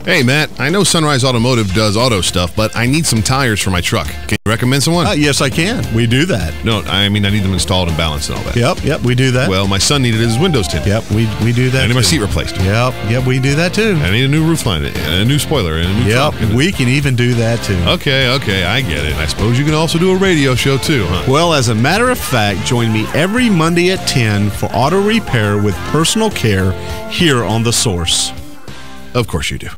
Hey, Matt, I know Sunrise Automotive does auto stuff, but I need some tires for my truck. Can you recommend someone? Yes, I can. We do that. No, I mean, I need them installed and balanced and all that. Yep, we do that. Well, my son needed his windows tinted. Yep, we do that. I need my too. seat replaced. Yep, we do that too. I need a new roof line, and a new spoiler, and a new Yep, trunk. we can even do that too. Okay, I get it. I suppose you can also do a radio show too, huh? Well, as a matter of fact, join me every Monday at 10 for auto repair with personal care here on The Source. Of course you do.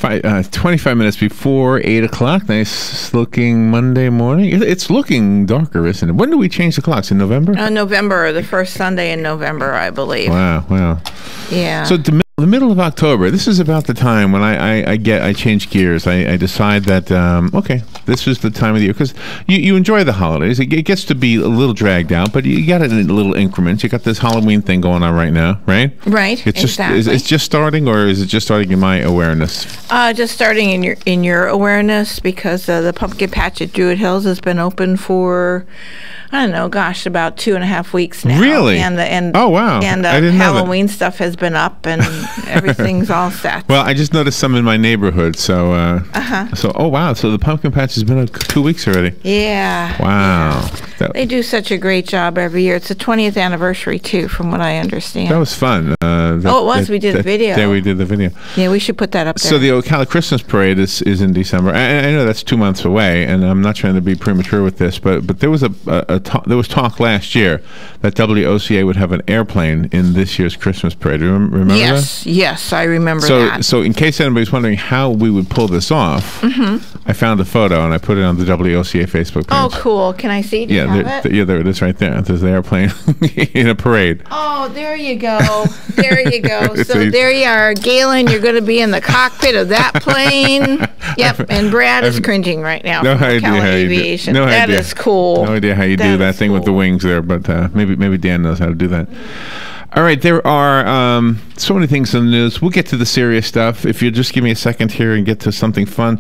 25 minutes before 8 o'clock. Nice looking Monday morning. It's looking darker, isn't it? When do we change the clocks? In November? November, the first Sunday in November, I believe. Wow. Yeah. So the middle of October, this is about the time when I change gears. I decide that, okay, this is the time of the year. Because you enjoy the holidays. It gets to be a little dragged out, but you got it in little increments. You got this Halloween thing going on right now, right? Right, It's just, exactly. it's just starting, or is it just starting in my awareness? Just starting in your awareness, because the pumpkin patch at Druid Hills has been open for, I don't know, gosh, about 2.5 weeks now. Really? Oh, wow. And I didn't know that. Halloween stuff has been up, and everything's all set. Well, I just noticed some in my neighborhood, so oh wow, so the pumpkin patch has been up 2 weeks already. Yeah. Wow. They do such a great job every year. It's the 20th anniversary too, from what I understand. That was fun. It was. We did the video. Yeah, we did the video. Yeah, we should put that up there. So the Ocala Christmas Parade is in December. I know that's 2 months away, and I'm not trying to be premature with this, but there was there was talk last year that WOCA would have an airplane in this year's Christmas Parade. Remember that? Yes, I remember that. So in case anybody's wondering how we would pull this off, I found a photo and I put it on the WOCA Facebook page. Oh, cool. Can I see? Do you have it? Yeah, there it is right there. There's the airplane in a parade. Oh, there you go. There you go. So there you are. Galen, you're going to be in the cockpit of that plane. Yep, and Brad is cringing right now. No from idea Ocala how you do. Aviation. No That idea. is cool. No idea how you do that thing with the wings there, but maybe Dan knows how to do that. All right, there are so many things in the news. We'll get to the serious stuff. If you just give me a second here and get to something fun.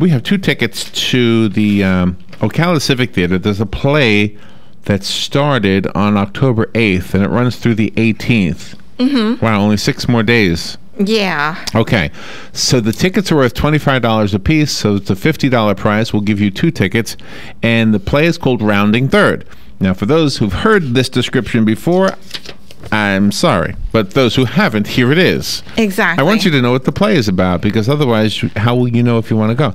We have 2 tickets to the Ocala Civic Theater. There's a play that started on October 8th, and it runs through the 18th. Wow, only 6 more days. Yeah. Okay, so the tickets are worth $25 a piece, so it's a $50 prize. We'll give you 2 tickets, and the play is called Rounding Third. Now, for those who've heard this description before, I'm sorry, but those who haven't, here it is. Exactly. I want you to know what the play is about, because otherwise, how will you know if you want to go?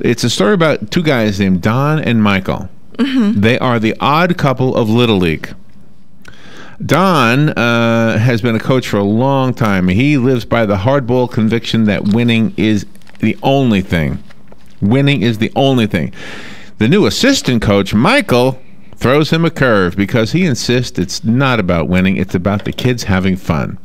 It's a story about 2 guys named Don and Michael. They are the odd couple of Little League. Don has been a coach for a long time. He lives by the hardball conviction that winning is the only thing. Winning is the only thing. The new assistant coach, Michael, throws him a curve because he insists it's not about winning, it's about the kids having fun.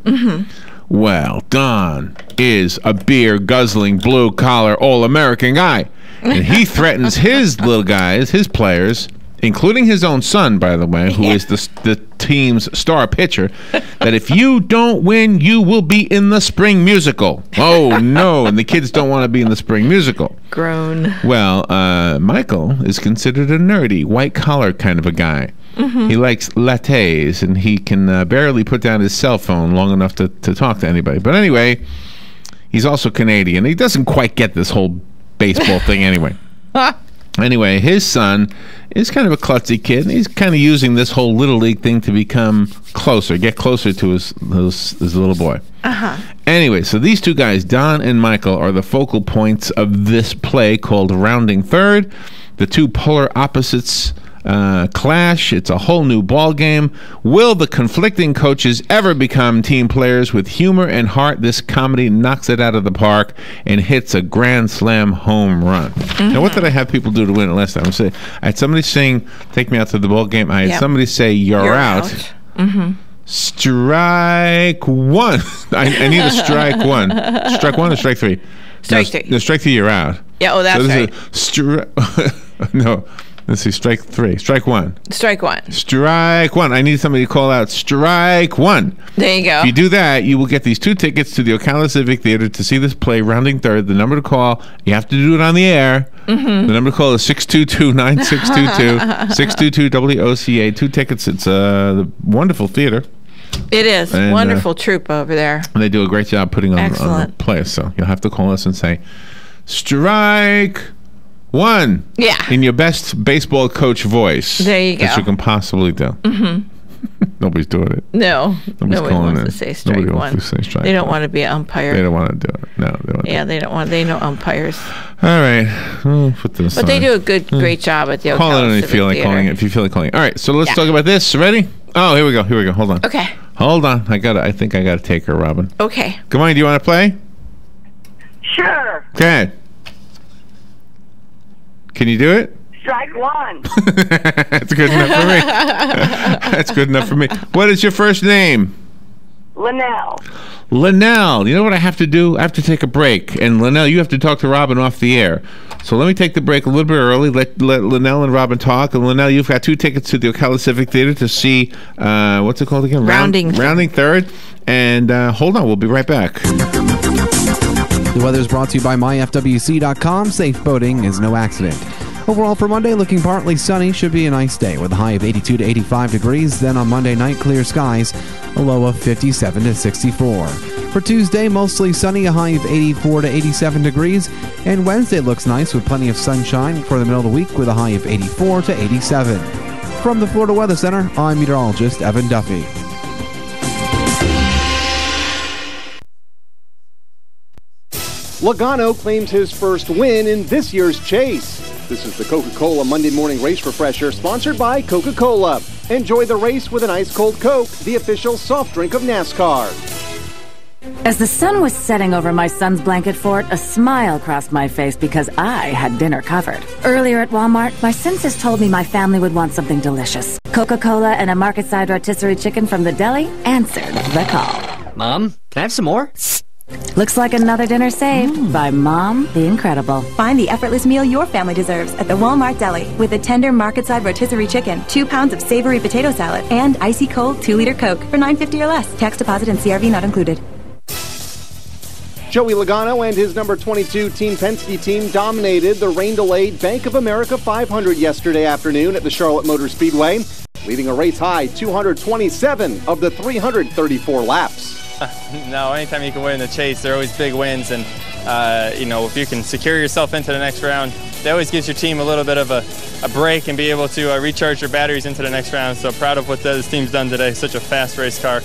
Well, Don is a beer-guzzling, blue-collar, all-American guy. And he threatens his little guys, his players, including his own son, by the way, who is the team's star pitcher, that if you don't win, you will be in the spring musical. Oh, no, and the kids don't want to be in the spring musical. Grown. Well, Michael is considered a nerdy, white-collar kind of a guy. He likes lattes, and he can barely put down his cell phone long enough to talk to anybody. But anyway, he's also Canadian. He doesn't quite get this whole baseball thing anyway. Anyway, his son is kind of a klutzy kid, and he's kind of using this whole Little League thing to become closer, get closer to his little boy. Anyway, so these 2 guys, Don and Michael, are the focal points of this play called Rounding Third. The 2 polar opposites clash. It's a whole new ball game. Will the conflicting coaches ever become team players? With humor and heart, this comedy knocks it out of the park and hits a grand slam home run. Now, what did I have people do to win it last time? I had somebody sing "Take Me Out to the Ball Game." I had somebody say "You're out." Strike one. I need a strike one. Strike one or strike 3? Strike 3. No, strike 3, you're out. Yeah, oh, that's right. No. Let's see, strike 3. Strike 1. Strike 1. Strike 1. I need somebody to call out strike 1. There you go. If you do that, you will get these 2 tickets to the Ocala Civic Theater to see this play, Rounding Third. The number to call, you have to do it on the air. The number to call is 622-9622, 622-WOCA. 2 tickets. It's a wonderful theater. It is. And, Wonderful troupe over there. And they do a great job putting on the play. So you'll have to call us and say, strike one. Yeah. In your best baseball coach voice. There you go. That you can possibly do. Mm-hmm. Nobody's doing it. No. Nobody's Nobody calling wants in. to say strike Nobody one. wants to say strike They don't one. want to be an umpire. They don't want to do it. No, they don't. Yeah, they don't want. They know umpires. All right. We'll put this But on. they do a great job at the Ocala Call it if you Civic feel like Theater. calling it. If you feel like calling it. All right. So let's Yeah. talk about this. Ready? Oh, here we go. Here we go. Hold on. Okay. Hold on. I think I got to take her, Robin. Okay. Come on. Do you want to play? Sure. Okay. Can you do it? Strike one. That's good enough for me. That's good enough for me. What is your first name? Linnell. Linnell. You know what I have to do? I have to take a break. And Linnell, you have to talk to Robin off the air. So let me take the break a little bit early. Let Linnell and Robin talk. And Linnell, you've got 2 tickets to the Ocala Civic Theater to see, what's it called again? Rounding Third. And hold on, we'll be right back. The weather is brought to you by myfwc.com. Safe boating is no accident. Overall for Monday, looking partly sunny, should be a nice day with a high of 82 to 85 degrees. Then on Monday night, clear skies, a low of 57 to 64. For Tuesday, mostly sunny, a high of 84 to 87 degrees. And Wednesday looks nice with plenty of sunshine for the middle of the week with a high of 84 to 87. From the Florida Weather Center, I'm meteorologist Evan Duffy. Logano claims his first win in this year's chase. This is the Coca-Cola Monday Morning Race Refresher, sponsored by Coca-Cola. Enjoy the race with an ice-cold Coke, the official soft drink of NASCAR. As the sun was setting over my son's blanket fort, a smile crossed my face because I had dinner covered. Earlier at Walmart, my senses told me my family would want something delicious. Coca-Cola and a market-side rotisserie chicken from the deli answered the call. Mom, can I have some more? Looks like another dinner saved by Mom the Incredible. Find the effortless meal your family deserves at the Walmart Deli with a tender market-side rotisserie chicken, 2 pounds of savory potato salad, and icy cold 2-liter Coke for $9.50 or less. Tax deposit and CRV not included. Joey Logano and his number 22 Team Penske team dominated the rain-delayed Bank of America 500 yesterday afternoon at the Charlotte Motor Speedway, leading a race-high 227 of the 334 laps. No, anytime you can win in the chase, they're always big wins, and if you can secure yourself into the next round, that always gives your team a little bit of a break and be able to recharge your batteries into the next round. So proud of what this team's done today. Such a fast race car.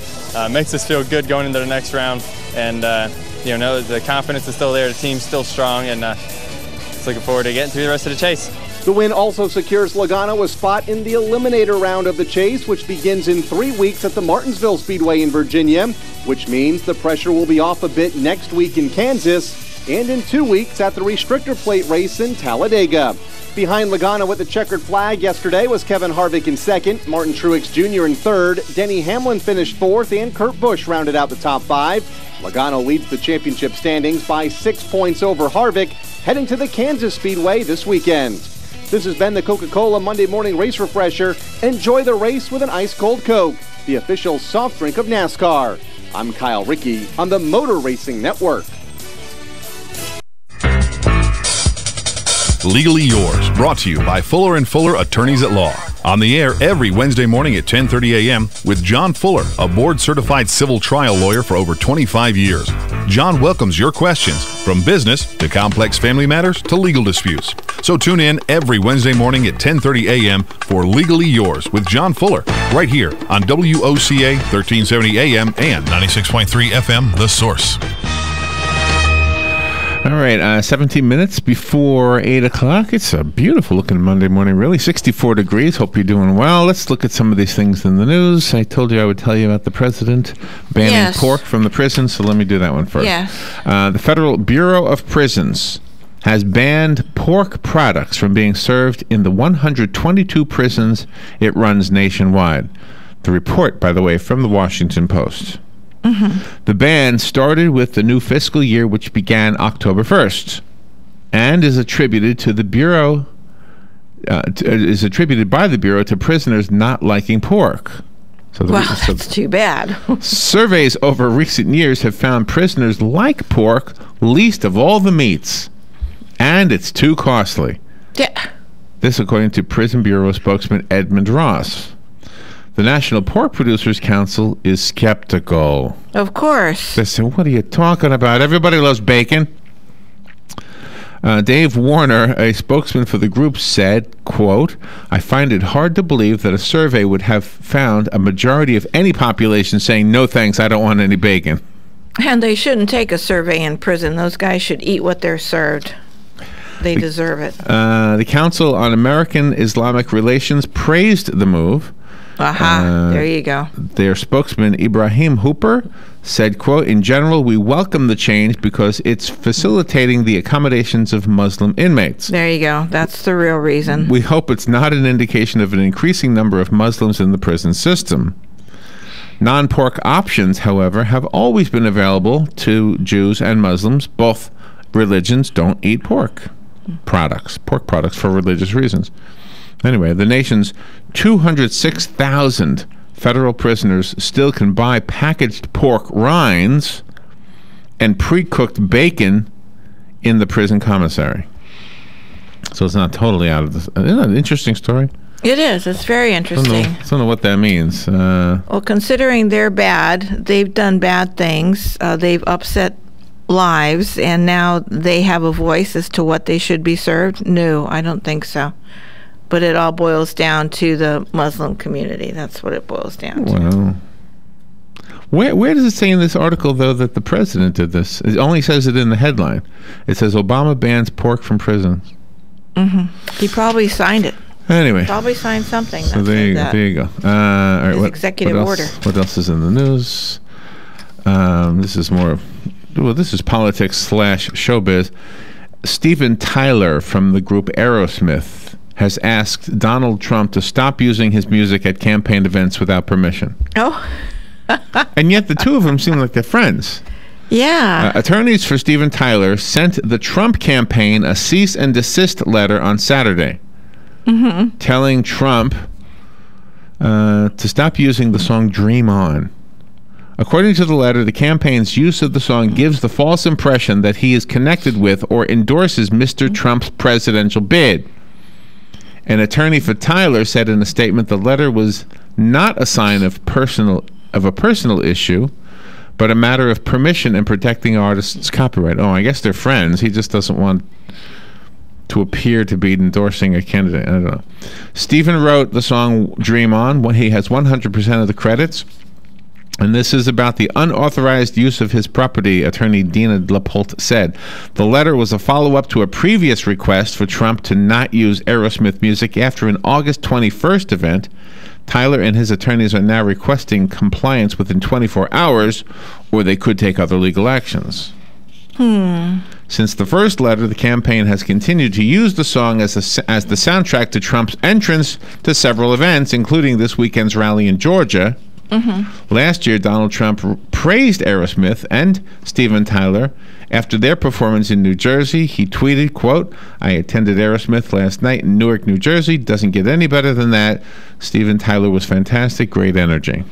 Makes us feel good going into the next round, and know the confidence is still there. The team's still strong, and just looking forward to getting through the rest of the chase. The win also secures Logano a spot in the eliminator round of the chase, which begins in 3 weeks at the Martinsville Speedway in Virginia, which means the pressure will be off a bit next week in Kansas and in 2 weeks at the restrictor plate race in Talladega. Behind Logano with the checkered flag yesterday was Kevin Harvick in second, Martin Truex Jr. in third, Denny Hamlin finished fourth, and Kurt Busch rounded out the top 5. Logano leads the championship standings by 6 points over Harvick, heading to the Kansas Speedway this weekend. This has been the Coca-Cola Monday Morning Race Refresher. Enjoy the race with an ice-cold Coke, the official soft drink of NASCAR. I'm Kyle Rickey on the Motor Racing Network. Legally Yours, brought to you by Fuller & Fuller Attorneys at Law. On the air every Wednesday morning at 10:30 a.m. with John Fuller, a board-certified civil trial lawyer for over 25 years. John welcomes your questions, from business to complex family matters to legal disputes. So tune in every Wednesday morning at 10:30 a.m. for Legally Yours with John Fuller, right here on WOCA 1370 AM and 96.3 FM, The Source. All right, 17 minutes before 8 o'clock. It's a beautiful looking Monday morning, really. 64 degrees. Hope you're doing well. Let's look at some of these things in the news. I told you I would tell you about the president banning pork from the prison, so let me do that one first. Yes. The Federal Bureau of Prisons has banned pork products from being served in the 122 prisons it runs nationwide. The report, by the way, from the Washington Post. Mm-hmm. The ban started with the new fiscal year, which began October 1st, and is attributed to the Bureau. Is attributed by the Bureau to prisoners not liking pork. So that's too bad. Surveys over recent years have found prisoners like pork least of all the meats, and it's too costly. Yeah. This, according to Prison Bureau spokesman Edmund Ross. The National Pork Producers Council is skeptical. Of course. They say, what are you talking about? Everybody loves bacon. Dave Warner, a spokesman for the group, said, quote, I find it hard to believe that a survey would have found a majority of any population saying, no thanks, I don't want any bacon. And they shouldn't take a survey in prison. Those guys should eat what they're served. They deserve it. The Council on American Islamic Relations praised the move. There you go. Their spokesman, Ibrahim Hooper, said, quote, in general, we welcome the change because it's facilitating the accommodations of Muslim inmates. There you go. That's the real reason. We hope it's not an indication of an increasing number of Muslims in the prison system. Non-pork options, however, have always been available to Jews and Muslims. Both religions don't eat pork products for religious reasons. Anyway, the nation's 206,000 federal prisoners still can buy packaged pork rinds and pre-cooked bacon in the prison commissary. So it's not totally out of the... Isn't that an interesting story? It is. It's very interesting. I don't know what that means. Well, considering they're bad, they've done bad things. They've upset lives, and now they have a voice as to what they should be served? No, I don't think so. But it all boils down to the Muslim community. That's what it boils down to. Well, where does it say in this article, though, that the president did this? It only says it in the headline. It says Obama bans pork from prisons. He probably signed it. Anyway. Probably signed something. So there you go. All right, His executive order. What else is in the news? This is more... Well, this is politics / showbiz. Steven Tyler from the group Aerosmith has asked Donald Trump to stop using his music at campaign events without permission. Oh. And yet the two of them seem like they're friends. Yeah. Attorneys for Steven Tyler sent the Trump campaign a cease and desist letter on Saturday, telling Trump to stop using the song Dream On. According to the letter, the campaign's use of the song gives the false impression that he is connected with or endorses Mr. Trump's presidential bid. An attorney for Tyler said in a statement the letter was not a sign of a personal issue, but a matter of permission and protecting artists' copyright. Oh, I guess they're friends. He just doesn't want to appear to be endorsing a candidate. I don't know. Stephen wrote the song Dream On when he has 100% of the credits. And this is about the unauthorized use of his property, attorney Dina Lapolte said. The letter was a follow-up to a previous request for Trump to not use Aerosmith music after an August 21st event. Tyler and his attorneys are now requesting compliance within 24 hours, or they could take other legal actions. Since the first letter, the campaign has continued to use the song as the soundtrack to Trump's entrance to several events, including this weekend's rally in Georgia. Last year, Donald Trump praised Aerosmith and Steven Tyler after their performance in New Jersey. He tweeted, quote, I attended Aerosmith last night in Newark, New Jersey. Doesn't get any better than that. Steven Tyler was fantastic. Great energy.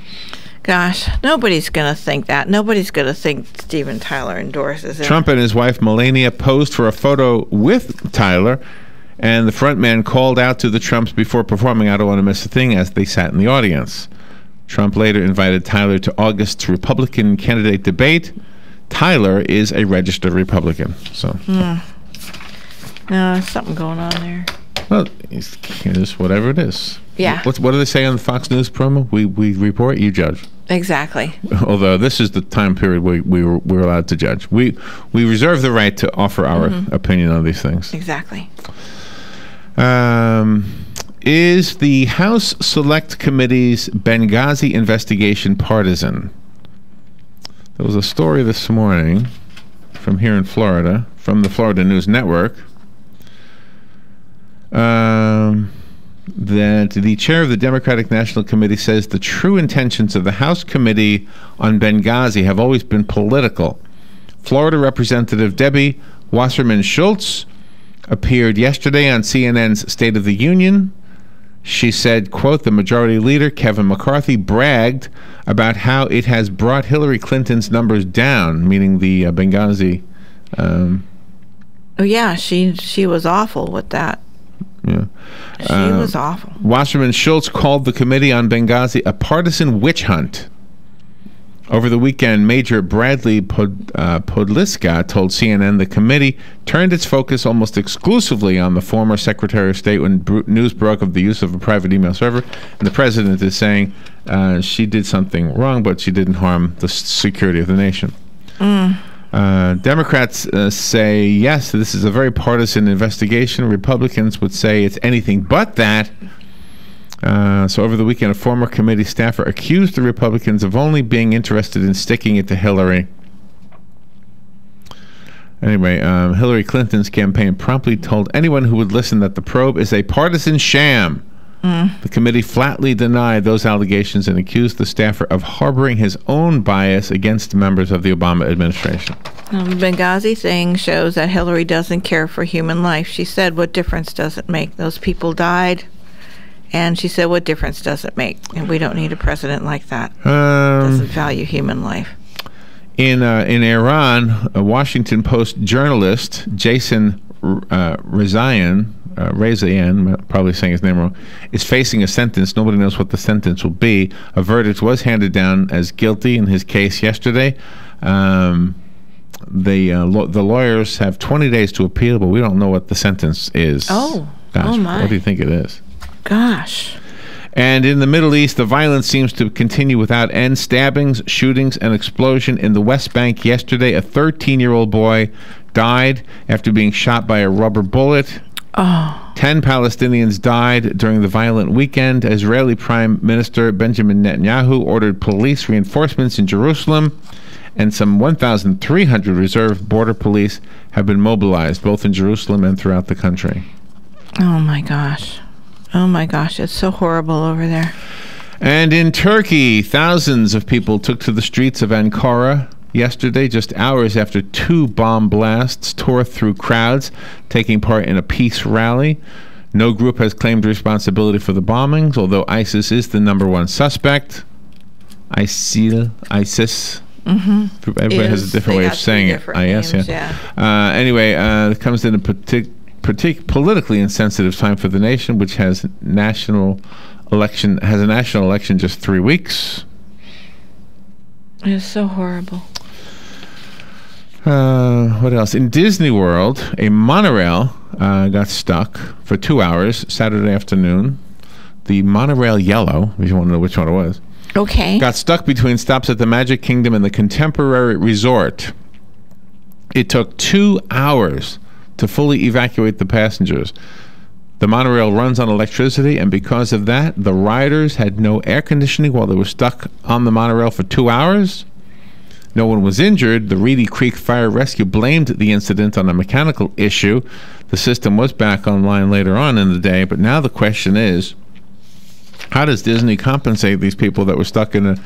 Gosh, nobody's going to think that. Nobody's going to think Steven Tyler endorses it. Trump and his wife Melania posed for a photo with Tyler, and the frontman called out to the Trumps before performing I Don't Want to Miss a Thing as they sat in the audience. Trump later invited Tyler to August's Republican candidate debate. Tyler is a registered Republican. So, no, there's something going on there. Well, it's whatever it is. Yeah. What do they say on the Fox News promo? We report, you judge. Exactly. Although this is the time period we're allowed to judge. We reserve the right to offer our opinion on these things. Exactly. Is the House Select Committee's Benghazi investigation partisan? There was a story this morning from here in Florida, from the Florida News Network, that the chair of the Democratic National Committee says the true intentions of the House Committee on Benghazi have always been political. Florida Representative Debbie Wasserman Schultz appeared yesterday on CNN's State of the Union. She said, quote, the majority leader, Kevin McCarthy, bragged about how it has brought Hillary Clinton's numbers down, meaning the Benghazi. Oh, yeah, she was awful with that. Yeah. She was awful. Wasserman Schultz called the committee on Benghazi a partisan witch hunt. Over the weekend, Major Bradley Podliska told CNN the committee turned its focus almost exclusively on the former Secretary of State when news broke of the use of a private email server. And the president is saying she did something wrong, but she didn't harm the security of the nation. Democrats say, yes, this is a very partisan investigation. Republicans would say it's anything but that. So over the weekend, a former committee staffer accused the Republicans of only being interested in sticking it to Hillary. Anyway, Hillary Clinton's campaign promptly told anyone who would listen that the probe is a partisan sham. The committee flatly denied those allegations and accused the staffer of harboring his own bias against members of the Obama administration. The Benghazi thing shows that Hillary doesn't care for human life. She said, what difference does it make? Those people died. And she said, what difference does it make? And we don't need a president like that. Doesn't value human life. In Iran, a Washington Post journalist, Jason Rezaian, probably saying his name wrong, is facing a sentence. Nobody knows what the sentence will be. A verdict was handed down as guilty in his case yesterday. The lawyers have 20 days to appeal, but we don't know what the sentence is. Oh, gosh, oh my. What do you think it is? Gosh. And in the Middle East, the violence seems to continue without end. Stabbings, shootings, and explosion in the West Bank yesterday. A 13-year-old boy died after being shot by a rubber bullet. 10 Palestinians died during the violent weekend. Israeli Prime Minister Benjamin Netanyahu ordered police reinforcements in Jerusalem, and some 1,300 reserve border police have been mobilized, both in Jerusalem and throughout the country. Oh, my gosh. Oh, my gosh. It's so horrible over there. And in Turkey, thousands of people took to the streets of Ankara yesterday, just hours after 2 bomb blasts tore through crowds taking part in a peace rally. No group has claimed responsibility for the bombings, although ISIS is the #1 suspect. ISIS. Everybody has a different way of saying it. IS, yeah. Anyway, it comes in a politically insensitive time for the nation, which has a national election just 3 weeks. It's so horrible. What else? In Disney World, a monorail got stuck for 2 hours Saturday afternoon. The monorail yellow, if you want to know which one it was, got stuck between stops at the Magic Kingdom and the Contemporary Resort. It took 2 hours to fully evacuate the passengers. The monorail runs on electricity, and because of that, the riders had no air conditioning while they were stuck on the monorail for 2 hours. No one was injured. The Reedy Creek Fire Rescue blamed the incident on a mechanical issue. The system was back online later on in the day, but now the question is, how does Disney compensate these people that were stuck in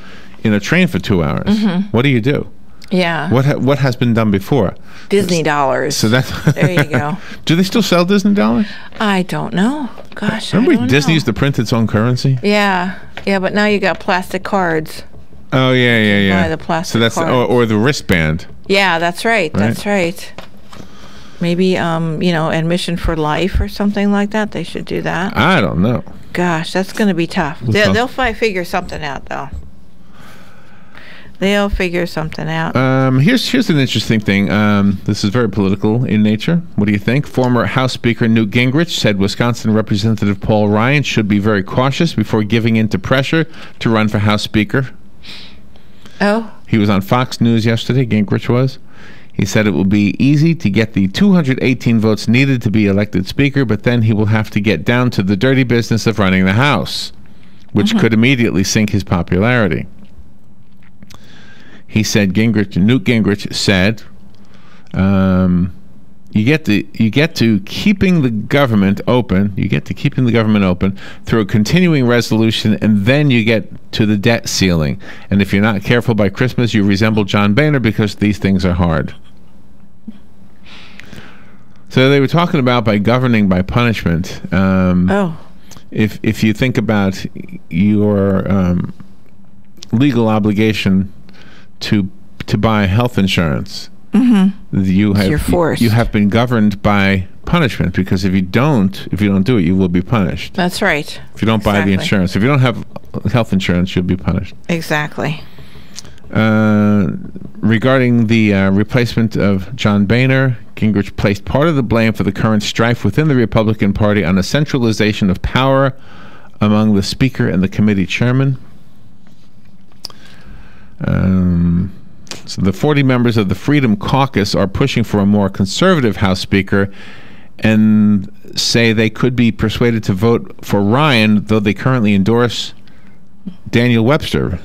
a train for 2 hours? What do you do? Yeah. What has been done before? Disney dollars. So that's there you go. Do they still sell Disney dollars? I don't know. Gosh, remember Disney used to print its own currency? Yeah, but now you got plastic cards. Oh yeah. Buy the plastic so that's card. or the wristband. Yeah, that's right. That's right. Maybe admission for life or something like that. They should do that. I don't know. Gosh, that's going to be tough. They'll figure something out though. They'll figure something out. Here's an interesting thing. This is very political in nature. What do you think? Former House Speaker Newt Gingrich said Wisconsin Representative Paul Ryan should be very cautious before giving in to pressure to run for House Speaker. Oh. He was on Fox News yesterday, Gingrich was. He said it will be easy to get the 218 votes needed to be elected Speaker, but then he will have to get down to the dirty business of running the House, which could immediately sink his popularity. He said, Newt Gingrich said, you get to keeping the government open. You get to keeping the government open through a continuing resolution, and then you get to the debt ceiling. And if you're not careful by Christmas, you resemble John Boehner because these things are hard. So they were talking about by governing by punishment. If you think about your legal obligation to buy health insurance, you're forced. You have been governed by punishment, because if you don't do it, you will be punished. That's right. If you don't buy the insurance, if you don't have health insurance, you'll be punished. Exactly. Regarding the replacement of John Boehner, Gingrich placed part of the blame for the current strife within the Republican Party on the centralization of power among the Speaker and the committee chairman. So the 40 members of the Freedom Caucus are pushing for a more conservative House Speaker and say they could be persuaded to vote for Ryan, though they currently endorse Daniel Webster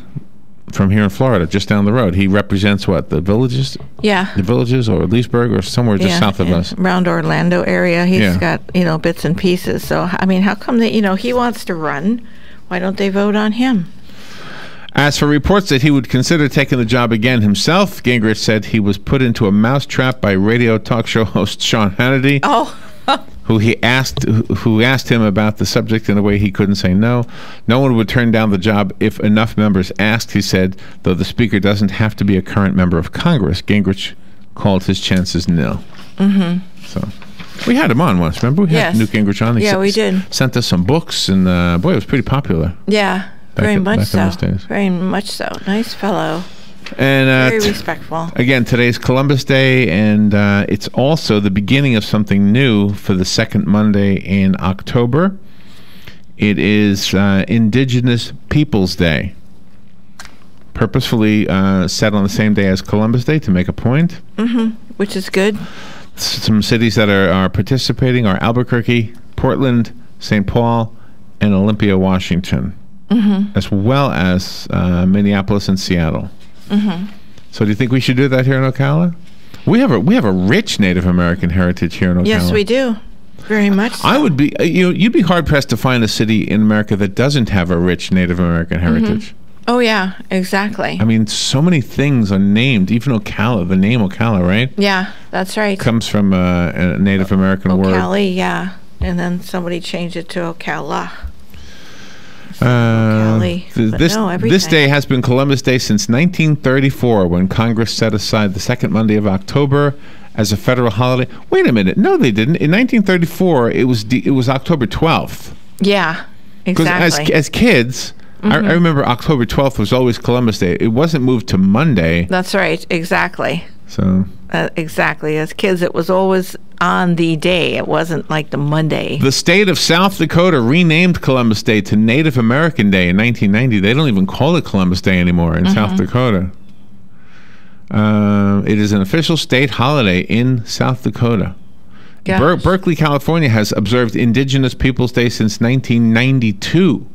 from here in Florida, just down the road. He represents what, the Villages? Yeah. The Villages or Leesburg or somewhere just south of us. Around Orlando area. He's got, bits and pieces. So, I mean, how come that, he wants to run? Why don't they vote on him? As for reports that he would consider taking the job again himself, Gingrich said he was put into a mousetrap by radio talk show host Sean Hannity. Oh. who asked him about the subject in a way he couldn't say no. No one would turn down the job if enough members asked, he said, though the Speaker doesn't have to be a current member of Congress. Gingrich called his chances nil. Mm-hmm. So we had him on once, remember? We had Newt Gingrich on. We did. Sent us some books, and boy, it was pretty popular. Yeah, very much so. Very much so. Nice fellow. And very respectful. Again, today's Columbus Day, and it's also the beginning of something new for the second Monday in October. It is Indigenous Peoples Day, purposefully set on the same day as Columbus Day to make a point. Mm-hmm. Which is good. Some cities that are participating are Albuquerque, Portland, St. Paul, and Olympia, Washington, as well as Minneapolis and Seattle. Mm-hmm. So do you think we should do that here in Ocala? We have a rich Native American heritage here in Ocala. Yes, we do. Very much so. I would be you'd be hard pressed to find a city in America that doesn't have a rich Native American heritage. Oh yeah, exactly. I mean, so many things are named. Even Ocala, the name Ocala, right? Yeah, that's right. Comes from a Native American word. Ocala, yeah, and then somebody changed it to Ocala. This day has been Columbus Day since 1934, when Congress set aside the second Monday of October as a federal holiday. Wait a minute, no, they didn't. In 1934, it was October 12th. Yeah, exactly. Because as kids, I remember October 12th was always Columbus Day. It wasn't moved to Monday. That's right, exactly. So exactly. As kids, it was always on the day. It wasn't like the Monday. The state of South Dakota renamed Columbus Day to Native American Day in 1990. They don't even call it Columbus Day anymore in South Dakota. It is an official state holiday in South Dakota. Berkeley, California has observed Indigenous Peoples Day since 1992.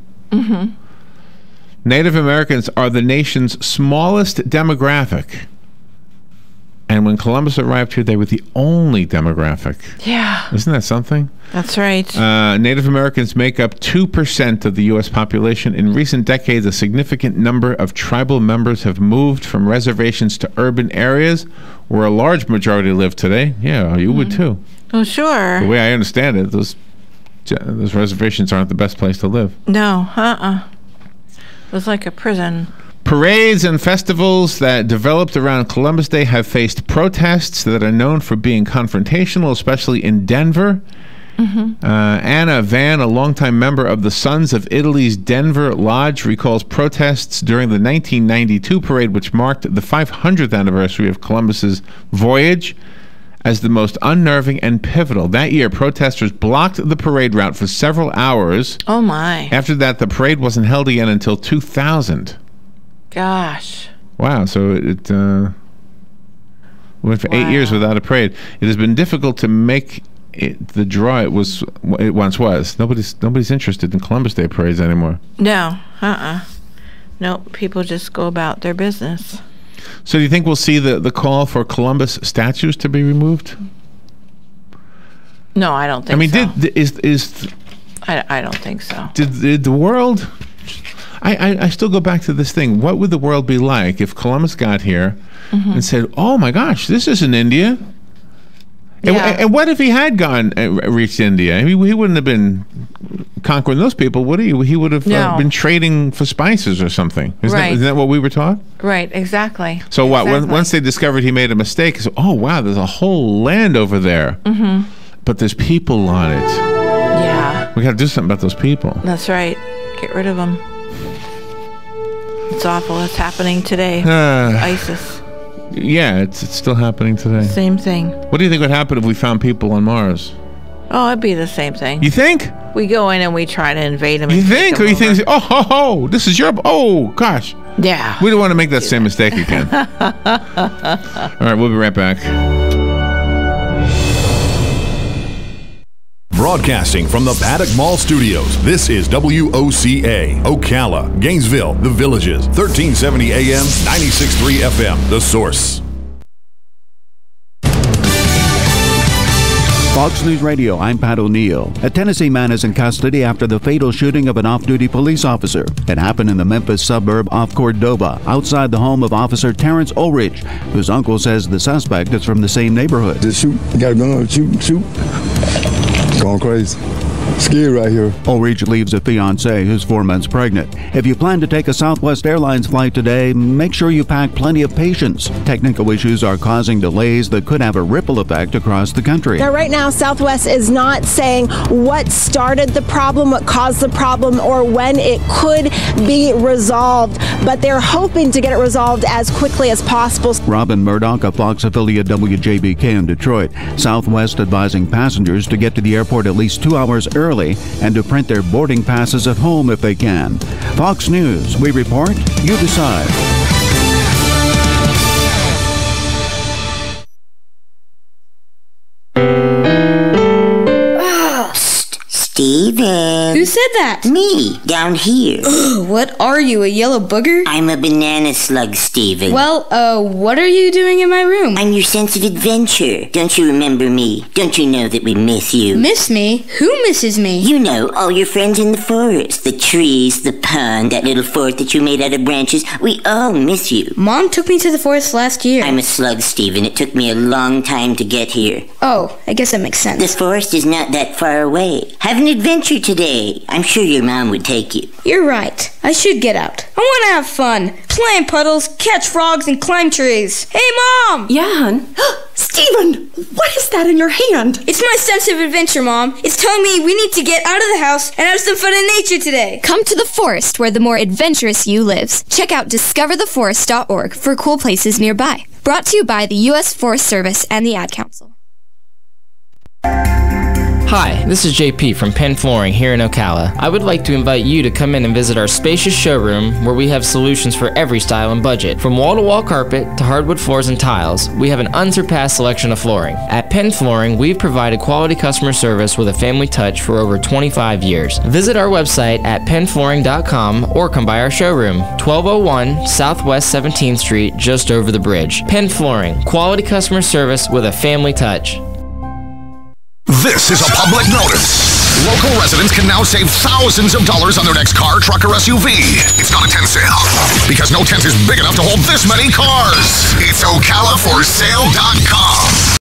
Native Americans are the nation's smallest demographic. And when Columbus arrived here, they were the only demographic. Yeah. Isn't that something? That's right. Native Americans make up 2% of the U.S. population. In recent decades, a significant number of tribal members have moved from reservations to urban areas where a large majority live today. Yeah, you would too. Oh, sure. The way I understand it, those reservations aren't the best place to live. No, It was like a prison. Parades and festivals that developed around Columbus Day have faced protests that are known for being confrontational, especially in Denver. Anna Van, a longtime member of the Sons of Italy's Denver Lodge, recalls protests during the 1992 parade, which marked the 500th anniversary of Columbus's voyage, as the most unnerving and pivotal. That year, protesters blocked the parade route for several hours. Oh, my. After that, the parade wasn't held again until 2000. Gosh. Wow, so it went for 8 years without a parade. It has been difficult to make it the draw it once was. Nobody's interested in Columbus Day parades anymore. No, No, people just go about their business. So do you think we'll see the call for Columbus statues to be removed? No, I don't think so. I don't think so. Did the world... I still go back to this thing. What would the world be like if Columbus got here and said, "Oh my gosh, this isn't India"? And what if he had reached India? He wouldn't have been conquering those people, would he? He would have been trading for spices or something. Isn't that what we were taught? Right, exactly. So what? Once they discovered he made a mistake, so, oh wow, there's a whole land over there. But there's people on it. Yeah. We got to do something about those people. That's right. Get rid of them. It's awful. It's happening today. ISIS. Yeah, it's still happening today. Same thing. What do you think would happen if we found people on Mars? Oh, it'd be the same thing. You think? We go in and we try to invade them. You think? Or you think, oh, this is your... Oh, gosh. Yeah. We don't want to make that same mistake again. All right, we'll be right back. Broadcasting from the Paddock Mall Studios, this is WOCA, Ocala, Gainesville, The Villages, 1370 AM, 96.3 FM, The Source. Fox News Radio, I'm Pat O'Neill. A Tennessee man is in custody after the fatal shooting of an off-duty police officer. It happened in the Memphis suburb of Cordova, outside the home of Officer Terrence Ulrich, whose uncle says the suspect is from the same neighborhood. Just shoot, you got a gun, shoot. Going crazy. Scared right here. Ulrich leaves a fiancée who's 4 months pregnant. If you plan to take a Southwest Airlines flight today, make sure you pack plenty of patience. Technical issues are causing delays that could have a ripple effect across the country. Now, right now, Southwest is not saying what started the problem, what caused the problem, or when it could be resolved, but they're hoping to get it resolved as quickly as possible. Robin Murdoch of Fox affiliate WJBK in Detroit. Southwest advising passengers to get to the airport at least 2 hours early and to print their boarding passes at home if they can. Fox News, we report, you decide. Steven. Who said that? Me, down here. What are you, a yellow booger? I'm a banana slug, Steven. Well, what are you doing in my room? I'm your sense of adventure. Don't you remember me? Don't you know that we miss you? Miss me? Who misses me? You know, all your friends in the forest. The trees, the pond, that little fort that you made out of branches. We all miss you. Mom took me to the forest last year. I'm a slug, Steven. It took me a long time to get here. Oh, I guess that makes sense. This forest is not that far away. Have an adventure today. I'm sure your mom would take you. You're right. I should get out. I want to have fun. Play in puddles, catch frogs, and climb trees. Hey, Mom! Yeah, hon? Steven, what is that in your hand? It's my sense of adventure, Mom. It's telling me we need to get out of the house and have some fun in nature today. Come to the forest where the more adventurous you lives. Check out discovertheforest.org for cool places nearby. Brought to you by the U.S. Forest Service and the Ad Council. Hi, this is JP from Penn Flooring here in Ocala. I would like to invite you to come in and visit our spacious showroom where we have solutions for every style and budget. From wall-to-wall carpet to hardwood floors and tiles, we have an unsurpassed selection of flooring. At Penn Flooring, we've provided quality customer service with a family touch for over 25 years. Visit our website at pennflooring.com or come by our showroom, 1201 Southwest 17th Street, just over the bridge. Penn Flooring, quality customer service with a family touch. This is a public notice. Local residents can now save thousands of dollars on their next car, truck, or SUV. It's not a tent sale, because no tent is big enough to hold this many cars. It's OcalaForSale.com.